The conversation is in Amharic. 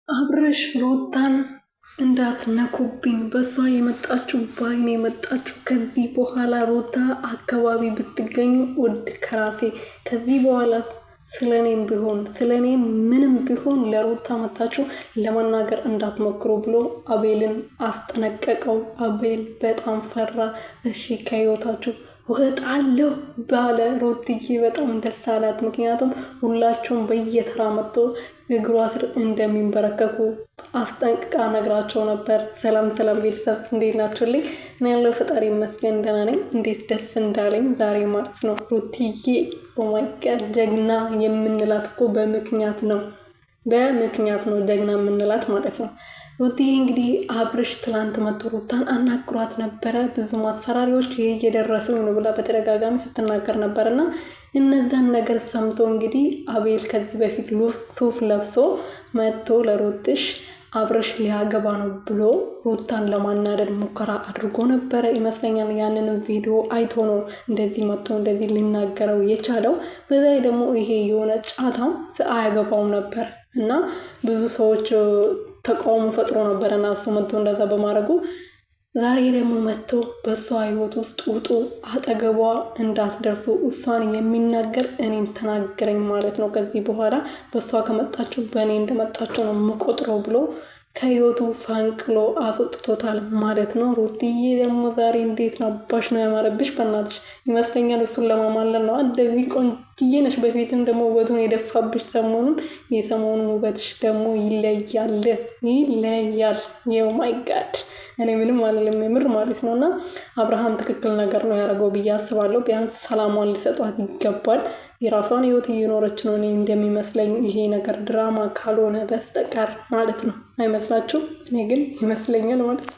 አብረሽ ሩታን እንዳትነኩብኝ፣ በሷ የመጣችሁ በአይኔ የመጣችሁ። ከዚህ በኋላ ሩታ አካባቢ ብትገኙ ውድ ከራሴ ከዚህ በኋላ ስለኔም ቢሆን ስለኔም ምንም ቢሆን ለሩታ መታችሁ ለመናገር እንዳትሞክሩ ብሎ አቤልን አስጠነቀቀው። አቤል በጣም ፈራ። እሺ ከህይወታችሁ እወጣለሁ ባለ ሩትዬ በጣም ደስ አላት። ምክንያቱም ሁላቸውም በየተራ መጥቶ እግሯ ስር እንደሚንበረከኩ አስጠንቅቃ ነግራቸው ነበር። ሰላም ሰላም ቤተሰብ እንዴት ናቸውልኝ? እኔ ያለው ፈጣሪ ይመስገን ደህና ነኝ። እንዴት ደስ እንዳለኝ ዛሬ ማለት ነው። ሩትዬ ኦማይጋድ ጀግና የምንላት እኮ በምክንያት ነው። በምክንያት ነው ጀግና የምንላት ማለት ነው። ሩትዬ እንግዲህ አብርሽ ትላንት መቶ ሩታን አናግሯት ነበረ። ብዙ ማስፈራሪዎች እየደረሱኝ ነው ብላ በተደጋጋሚ ስትናገር ነበር እና እነዛን ነገር ሰምቶ እንግዲህ አቤል ከዚህ በፊት ሱፍ ለብሶ መጥቶ ለሩትሽ አብርሽ ሊያገባ ነው ብሎ ሩታን ለማናደድ ሙከራ አድርጎ ነበረ ይመስለኛል። ያንን ቪዲዮ አይቶ ነው እንደዚህ መጥቶ እንደዚህ ሊናገረው የቻለው። በዛ ደግሞ ይሄ የሆነ ጫታም አያገባውም ነበር እና ብዙ ሰዎች ተቃውሞ ፈጥሮ ነበር እና እሱ መጥቶ እንደዛ በማድረጉ ዛሬ ደግሞ መጥቶ በእሷ ህይወት ውስጥ ውጡ፣ አጠገቧ እንዳትደርሱ፣ እሷን የሚናገር እኔን ተናገረኝ ማለት ነው። ከዚህ በኋላ በእሷ ከመጣችሁ በእኔ እንደመጣችሁ ነው የምቆጥረው ብሎ ከህይወቱ ፈንቅሎ አስወጥቶታል ማለት ነው። ሩትዬ ደግሞ ዛሬ እንዴት ነባሽ ነው ያማረብሽ! በእናትሽ ይመስለኛል እሱን ለማማለል ነው። እንደዚህ ቆንጅዬ ነሽ። በፊትም ደግሞ ውበቱን የደፋብሽ ሰሞኑን። የሰሞኑ ውበትሽ ደግሞ ይለያል ይለያል። የው ማይ ጋድ እኔ ምንም አልልም የምር ማለት ነው። እና አብርሃም ትክክል ነገር ነው ያደረገው ብዬ አስባለሁ። ቢያንስ ሰላሟን ሊሰጧት ይገባል። የራሷን ህይወት እየኖረች ነው እኔ እንደሚመስለኝ፣ ይሄ ነገር ድራማ ካልሆነ በስተቀር ማለት ነው። አይመስላችሁ? እኔ ግን ይመስለኛል ማለት ነው።